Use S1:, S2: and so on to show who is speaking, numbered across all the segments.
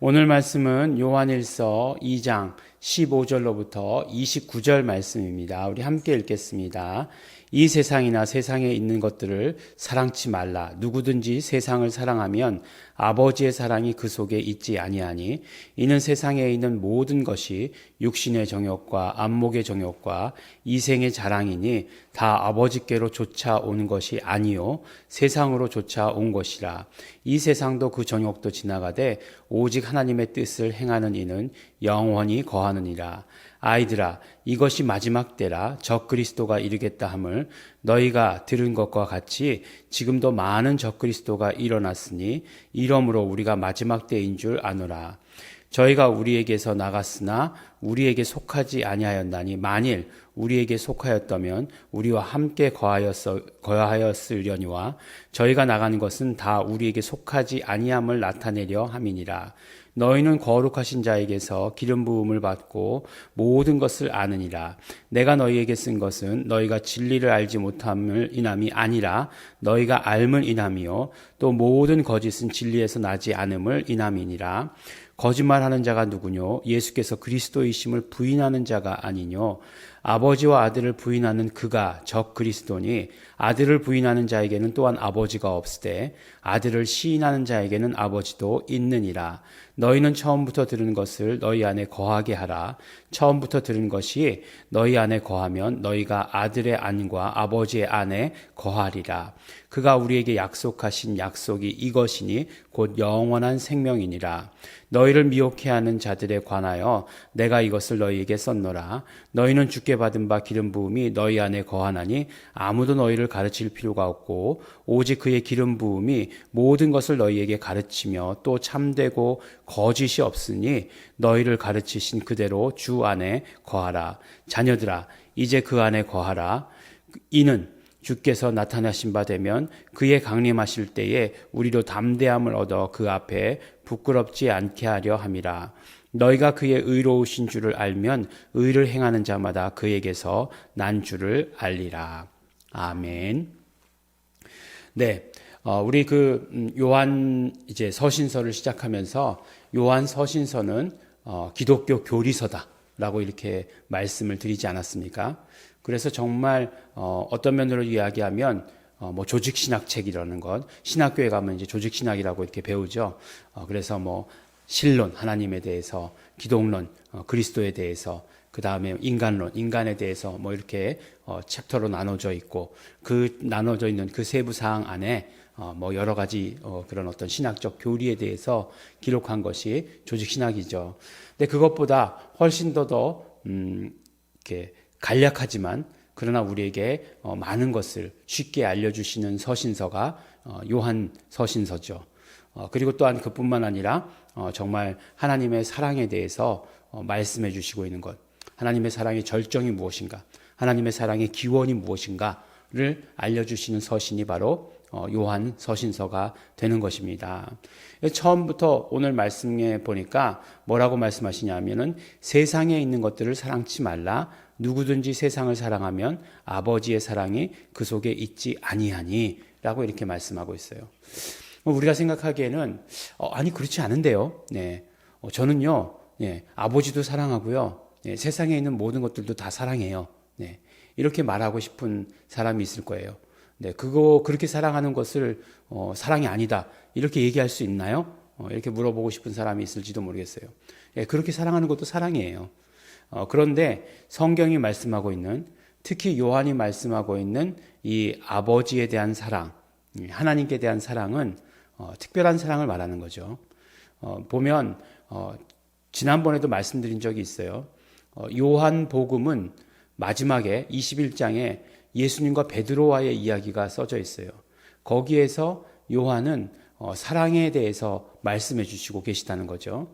S1: 오늘 말씀은 요한일서 2장 15절로부터 29절 말씀입니다. 우리 함께 읽겠습니다. 이 세상이나 세상에 있는 것들을 사랑치 말라. 누구든지 세상을 사랑하면 아버지의 사랑이 그 속에 있지 아니하니 이는 세상에 있는 모든 것이 육신의 정욕과 안목의 정욕과 이생의 자랑이니 다 아버지께로 쫓아온 것이 아니요 세상으로 쫓아온 것이라. 이 세상도 그 정욕도 지나가되 오직 하나님의 뜻을 행하는 이는 영원히 거하느니라. 아이들아, 이것이 마지막 때라. 적그리스도가 이르겠다 함을 너희가 들은 것과 같이 지금도 많은 적그리스도가 일어났으니 이러므로 우리가 마지막 때인 줄 아노라. 저희가 우리에게서 나갔으나 우리에게 속하지 아니하였나니 만일 우리에게 속하였다면 우리와 함께 거하였으려니와 저희가 나가는 것은 다 우리에게 속하지 아니함을 나타내려 함이니라. 너희는 거룩하신 자에게서 기름 부음을 받고 모든 것을 아느니라. 내가 너희에게 쓴 것은 너희가 진리를 알지 못함을 인함이 아니라 너희가 알물 인함이요 또 모든 거짓은 진리에서 나지 않음을 인함이니라. 거짓말하는 자가 누구뇨? 예수께서 그리스도이심을 부인하는 자가 아니뇨? 아버지와 아들을 부인하는 그가 적 그리스도니 아들을 부인하는 자에게는 또한 아버지가 없으되 아들을 시인하는 자에게는 아버지도 있느니라. 너희는 처음부터 들은 것을 너희 안에 거하게 하라. 처음부터 들은 것이 너희 안에 거하면 너희가 아들의 안과 아버지의 안에 거하리라. 그가 우리에게 약속하신 약속이 이것이니 곧 영원한 생명이니라. 너희를 미혹해하는 자들에 관하여 내가 이것을 너희에게 썼노라. 너희는 주께 받은 바 기름 부음이 너희 안에 거하나니 아무도 너희를 가르칠 필요가 없고 오직 그의 기름 부음이 모든 것을 너희에게 가르치며 또 참되고 거짓이 없으니 너희를 가르치신 그대로 주 안에 거하라. 자녀들아, 이제 그 안에 거하라. 이는 주께서 나타나신 바 되면 그의 강림하실 때에 우리로 담대함을 얻어 그 앞에 부끄럽지 않게 하려 함이라. 너희가 그의 의로우신 줄을 알면 의를 행하는 자마다 그에게서 난 줄을 알리라. 아멘. 네. 우리 요한 이제 서신서를 시작하면서 요한 서신서는 기독교 교리서다라고 이렇게 말씀을 드리지 않았습니까? 그래서 정말 어떤 면으로 이야기하면 뭐 조직신학책이라는 것, 신학교에 가면 이제 조직신학이라고 이렇게 배우죠. 그래서 뭐 신론, 하나님에 대해서, 기독론, 그리스도에 대해서, 그 다음에 인간론, 인간에 대해서 뭐 이렇게 챕터로 나눠져 있고 그 나눠져 있는 그 세부 사항 안에 뭐 여러 가지 그런 어떤 신학적 교리에 대해서 기록한 것이 조직신학이죠. 근데 그것보다 훨씬 더 이렇게 간략하지만 그러나 우리에게 많은 것을 쉽게 알려주시는 서신서가 요한 서신서죠. 그리고 또한 그뿐만 아니라 정말 하나님의 사랑에 대해서 말씀해 주시고 있는 것, 하나님의 사랑의 절정이 무엇인가, 하나님의 사랑의 기원이 무엇인가를 알려주시는 서신이 바로 요한 서신서가 되는 것입니다. 처음부터 오늘 말씀에 보니까 뭐라고 말씀하시냐면은 세상에 있는 것들을 사랑치 말라. 누구든지 세상을 사랑하면 아버지의 사랑이 그 속에 있지 아니하니 라고 이렇게 말씀하고 있어요. 우리가 생각하기에는 아니 그렇지 않은데요. 네, 저는요, 네, 아버지도 사랑하고요, 네, 세상에 있는 모든 것들도 다 사랑해요. 네, 이렇게 말하고 싶은 사람이 있을 거예요. 네, 그렇게 사랑하는 것을 사랑이 아니다 이렇게 얘기할 수 있나요? 이렇게 물어보고 싶은 사람이 있을지도 모르겠어요. 네, 그렇게 사랑하는 것도 사랑이에요. 그런데 성경이 말씀하고 있는, 특히 요한이 말씀하고 있는 이 아버지에 대한 사랑, 하나님께 대한 사랑은 특별한 사랑을 말하는 거죠. 보면 지난번에도 말씀드린 적이 있어요. 요한 복음은 마지막에 21장에 예수님과 베드로와의 이야기가 써져 있어요. 거기에서 요한은 사랑에 대해서 말씀해 주시고 계시다는 거죠.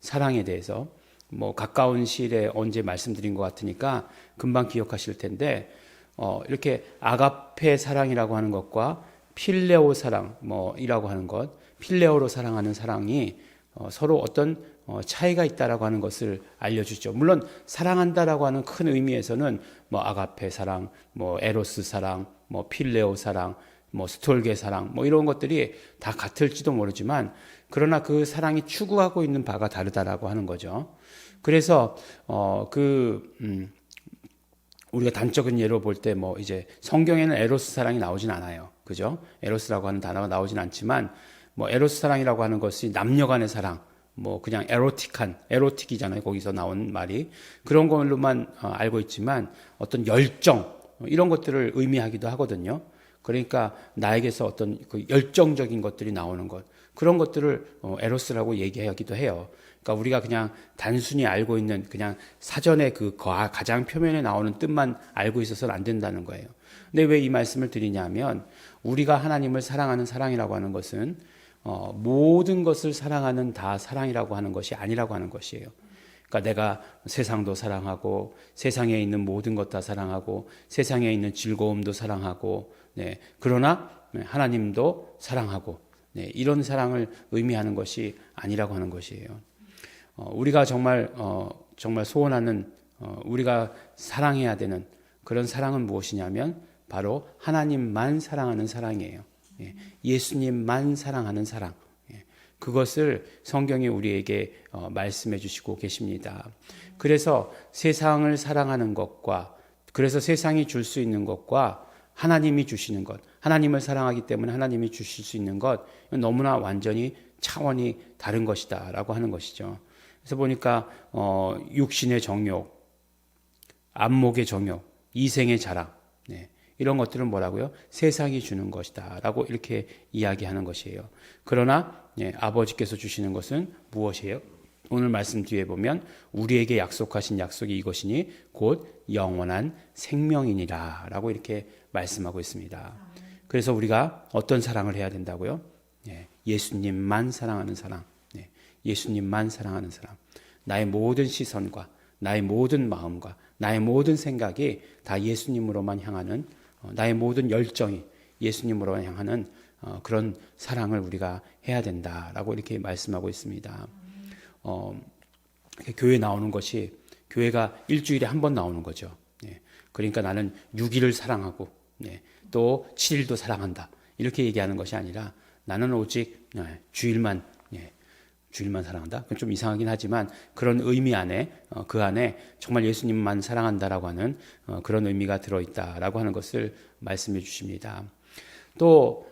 S1: 사랑에 대해서. 뭐 가까운 시일에 언제 말씀드린 것 같으니까 금방 기억하실 텐데 이렇게 아가페 사랑이라고 하는 것과 필레오 사랑 이라고 하는 것, 필레오로 사랑하는 사랑이 서로 어떤 차이가 있다라고 하는 것을 알려주죠. 물론 사랑한다라고 하는 큰 의미에서는 뭐 아가페 사랑, 뭐 에로스 사랑, 뭐 필레오 사랑, 뭐 스톨게 사랑, 뭐 이런 것들이 다 같을지도 모르지만 그러나 그 사랑이 추구하고 있는 바가 다르다라고 하는 거죠. 그래서 우리가 단적인 예로 볼 때 뭐 이제 성경에는 에로스 사랑이 나오진 않아요. 그죠? 에로스라고 하는 단어가 나오진 않지만 뭐 에로스 사랑이라고 하는 것이 남녀 간의 사랑, 뭐 그냥 에로틱이잖아요. 거기서 나온 말이. 그런 걸로만 알고 있지만 어떤 열정, 이런 것들을 의미하기도 하거든요. 그러니까 나에게서 어떤 그 열정적인 것들이 나오는 것, 그런 것들을 에로스라고 얘기하기도 해요. 그러니까 우리가 그냥 단순히 알고 있는 그냥 사전에 그 가장 표면에 나오는 뜻만 알고 있어서는 안 된다는 거예요. 근데 왜 이 말씀을 드리냐면 우리가 하나님을 사랑하는 사랑이라고 하는 것은 모든 것을 사랑하는 다 사랑이라고 하는 것이 아니라고 하는 것이에요. 그러니까 내가 세상도 사랑하고 세상에 있는 모든 것 다 사랑하고 세상에 있는 즐거움도 사랑하고, 네, 그러나 하나님도 사랑하고, 네, 이런 사랑을 의미하는 것이 아니라고 하는 것이에요. 우리가 정말 소원하는 우리가 사랑해야 되는 그런 사랑은 무엇이냐면 바로 하나님만 사랑하는 사랑이에요. 예수님만 사랑하는 사랑. 그것을 성경이 우리에게 말씀해 주시고 계십니다. 그래서 세상을 사랑하는 것과 그래서 세상이 줄 수 있는 것과 하나님이 주시는 것, 하나님을 사랑하기 때문에 하나님이 주실 수 있는 것, 너무나 완전히 차원이 다른 것이다 라고 하는 것이죠. 그래서 보니까 육신의 정욕, 안목의 정욕, 이생의 자랑, 네, 이런 것들은 뭐라고요? 세상이 주는 것이다 라고 이렇게 이야기하는 것이에요. 그러나 아버지께서 주시는 것은 무엇이에요? 오늘 말씀 뒤에 보면 우리에게 약속하신 약속이 이것이니 곧 영원한 생명이니라 라고 이렇게 말씀하고 있습니다. 그래서 우리가 어떤 사랑을 해야 된다고요? 예수님만 사랑하는 사랑, 예수님만 사랑하는 사랑. 나의 모든 시선과 나의 모든 마음과 나의 모든 생각이 다 예수님으로만 향하는, 나의 모든 열정이 예수님으로 향하는 그런 사랑을 우리가 해야 된다라고 이렇게 말씀하고 있습니다. 교회 나오는 것이 교회가 일주일에 한 번 나오는 거죠. 그러니까 나는 6일을 사랑하고 또 7일도 사랑한다 이렇게 얘기하는 것이 아니라 나는 오직 주일만 사랑한다. 그건 좀 이상하긴 하지만 그런 의미 안에 그 안에 정말 예수님만 사랑한다라고 하는 그런 의미가 들어있다라고 하는 것을 말씀해 주십니다. 또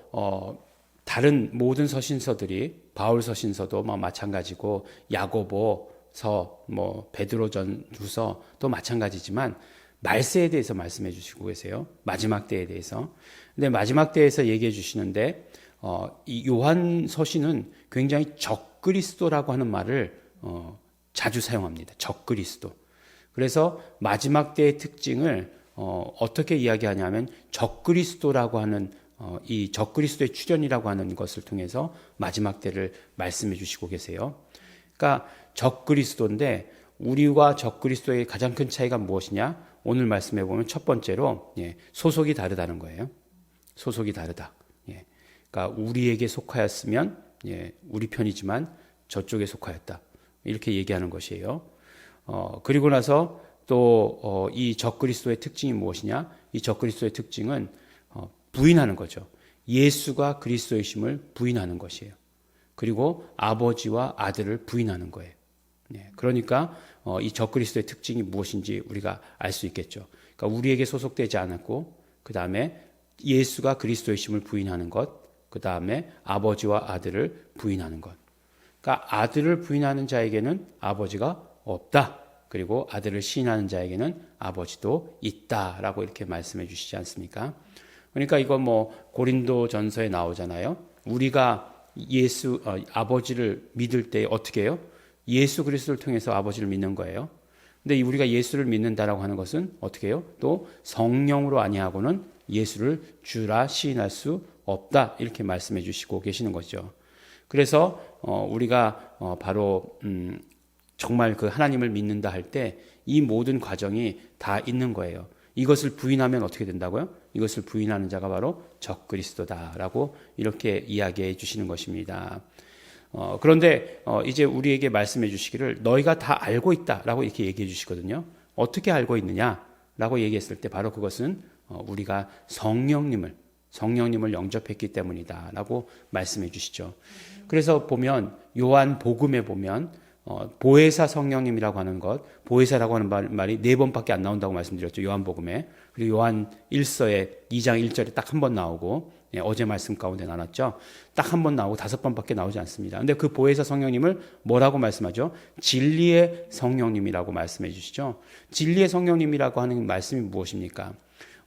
S1: 다른 모든 서신서들이 바울 서신서도 마찬가지고 야고보서, 베드로전후서도 마찬가지지만 말세에 대해서 말씀해 주시고 계세요. 마지막 때에 대해서. 근데 마지막 때에서 얘기해 주시는데 이 요한 서신은 굉장히 적그리스도라고 하는 말을 자주 사용합니다. 적그리스도. 그래서 마지막 때의 특징을 어떻게 이야기하냐면 적그리스도라고 하는 이 적그리스도의 출현이라고 하는 것을 통해서 마지막 때를 말씀해 주시고 계세요. 그러니까 적그리스도인데 우리와 적그리스도의 가장 큰 차이가 무엇이냐? 오늘 말씀해 보면 첫 번째로 소속이 다르다는 거예요. 소속이 다르다. 그러니까 우리에게 속하였으면 우리 편이지만 저쪽에 속하였다. 이렇게 얘기하는 것이에요. 그리고 나서 또 이 적그리스도의 특징이 무엇이냐? 이 적그리스도의 특징은 부인하는 거죠. 예수가 그리스도이심을 부인하는 것이에요. 그리고 아버지와 아들을 부인하는 거예요. 그러니까 이 적그리스도의 특징이 무엇인지 우리가 알 수 있겠죠. 그러니까 우리에게 소속되지 않았고 그 다음에 예수가 그리스도이심을 부인하는 것, 그 다음에 아버지와 아들을 부인하는 것. 그러니까 아들을 부인하는 자에게는 아버지가 없다. 그리고 아들을 시인하는 자에게는 아버지도 있다라고 이렇게 말씀해 주시지 않습니까? 그러니까 이거 고린도 전서에 나오잖아요. 우리가 아버지를 믿을 때 어떻게 해요? 예수 그리스도를 통해서 아버지를 믿는 거예요. 근데 우리가 예수를 믿는다라고 하는 것은 어떻게 해요? 또 성령으로 아니하고는 예수를 주라 시인할 수 없다. 이렇게 말씀해 주시고 계시는 거죠. 그래서 우리가 바로 정말 그 하나님을 믿는다 할 때 이 모든 과정이 다 있는 거예요. 이것을 부인하면 어떻게 된다고요? 이것을 부인하는 자가 바로 적그리스도다라고 이렇게 이야기해 주시는 것입니다. 그런데 이제 우리에게 말씀해 주시기를 너희가 다 알고 있다라고 이렇게 얘기해 주시거든요. 어떻게 알고 있느냐라고 얘기했을 때 바로 그것은 우리가 성령님을 영접했기 때문이다라고 말씀해 주시죠. 그래서 보면 요한 복음에 보면 보혜사 성령님이라고 하는 것, 보혜사라고 하는 말이 4번밖에 안 나온다고 말씀드렸죠. 요한 복음에. 그리고 요한 1서에 2장 1절에 딱 한 번 나오고, 어제 말씀 가운데 나눴죠. 딱 한 번 나오고 5번밖에 나오지 않습니다. 근데 그 보혜사 성령님을 뭐라고 말씀하죠? 진리의 성령님이라고 말씀해 주시죠. 진리의 성령님이라고 하는 말씀이 무엇입니까?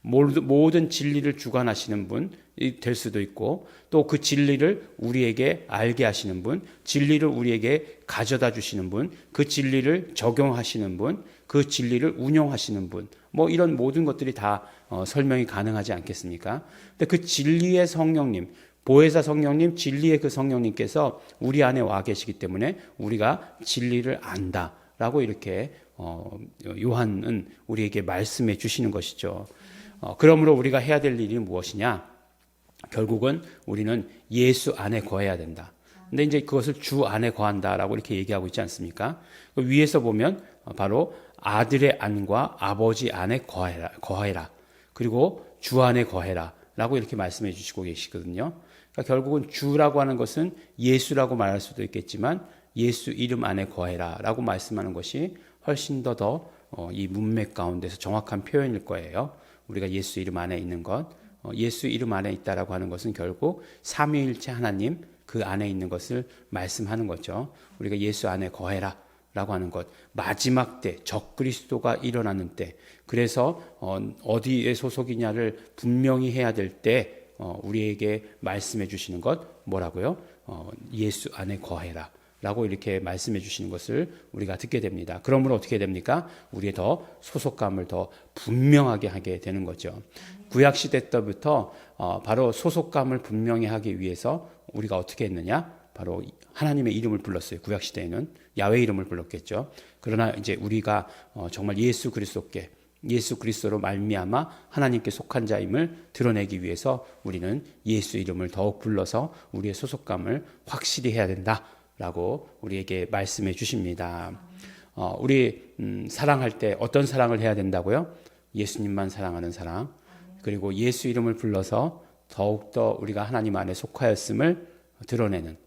S1: 모든 진리를 주관하시는 분이 될 수도 있고, 또 그 진리를 우리에게 알게 하시는 분, 진리를 우리에게 가져다 주시는 분, 그 진리를 적용하시는 분, 그 진리를 운용하시는 분, 이런 모든 것들이 다 설명이 가능하지 않겠습니까? 근데 그 진리의 성령님, 보혜사 성령님, 진리의 그 성령님께서 우리 안에 와 계시기 때문에 우리가 진리를 안다라고 이렇게 요한은 우리에게 말씀해 주시는 것이죠. 그러므로 우리가 해야 될 일이 무엇이냐? 결국은 우리는 예수 안에 거해야 된다. 근데 이제 그것을 주 안에 거한다라고 이렇게 얘기하고 있지 않습니까? 그 위에서 보면 바로 아들의 안과 아버지 안에 거해라. 그리고 주 안에 거해라. 라고 이렇게 말씀해 주시고 계시거든요. 그러니까 결국은 주라고 하는 것은 예수라고 말할 수도 있겠지만 예수 이름 안에 거해라. 라고 말씀하는 것이 훨씬 더 이 문맥 가운데서 정확한 표현일 거예요. 우리가 예수 이름 안에 있는 것, 예수 이름 안에 있다라고 하는 것은 결국 삼위일체 하나님 그 안에 있는 것을 말씀하는 거죠. 우리가 예수 안에 거해라 라고 하는 것, 마지막 때 적그리스도가 일어나는 때, 그래서 어디에 소속이냐를 분명히 해야 될 때 우리에게 말씀해 주시는 것 뭐라고요? 예수 안에 거해라 라고 이렇게 말씀해 주시는 것을 우리가 듣게 됩니다. 그러므로 어떻게 됩니까? 우리의 더 소속감을 더 분명하게 하게 되는 거죠. 구약시대 때부터 바로 소속감을 분명히 하기 위해서 우리가 어떻게 했느냐? 바로 하나님의 이름을 불렀어요. 구약시대에는 야훼 이름을 불렀겠죠. 그러나 이제 우리가 정말 예수 그리스도로 말미암아 하나님께 속한 자임을 드러내기 위해서 우리는 예수 이름을 더욱 불러서 우리의 소속감을 확실히 해야 된다라고 우리에게 말씀해 주십니다. 우리 사랑할 때 어떤 사랑을 해야 된다고요? 예수님만 사랑하는 사랑, 그리고 예수 이름을 불러서 더욱더 우리가 하나님 안에 속하였음을 드러내는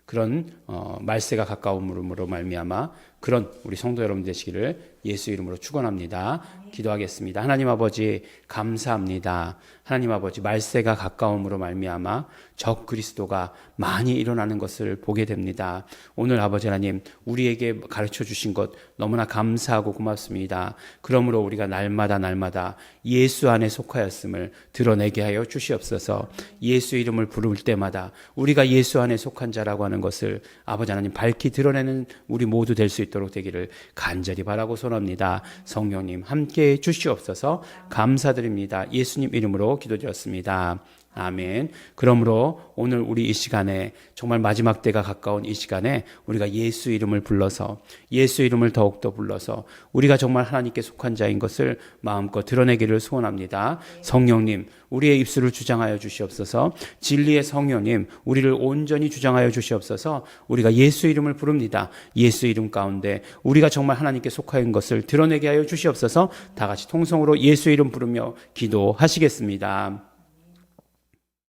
S1: 그런 말세가 가까움으로 말미암아 그런 우리 성도 여러분 되시기를 예수 이름으로 축원합니다. 기도하겠습니다. 하나님 아버지 감사합니다. 하나님 아버지 말세가 가까움으로 말미암아 적 그리스도가 많이 일어나는 것을 보게 됩니다. 오늘 아버지 하나님 우리에게 가르쳐 주신 것 너무나 감사하고 고맙습니다. 그러므로 우리가 날마다 예수 안에 속하였음을 드러내게 하여 주시옵소서. 예수 이름을 부를 때마다 우리가 예수 안에 속한 자라고 하는 것을 아버지 하나님 밝히 드러내는 우리 모두 될 수 있도록 되기를 간절히 바라고 소원합니다. 성령님 함께해 주시옵소서. 감사드립니다. 예수님 이름으로 기도드렸습니다. 아멘. 그러므로 오늘 우리 이 시간에 정말 마지막 때가 가까운 이 시간에 우리가 예수 이름을 불러서 예수 이름을 더욱더 불러서 우리가 정말 하나님께 속한 자인 것을 마음껏 드러내기를 소원합니다. 성령님 우리의 입술을 주장하여 주시옵소서. 진리의 성령님 우리를 온전히 주장하여 주시옵소서. 우리가 예수 이름을 부릅니다. 예수 이름 가운데 우리가 정말 하나님께 속하인 것을 드러내게 하여 주시옵소서. 다 같이 통성으로 예수 이름 부르며 기도하시겠습니다.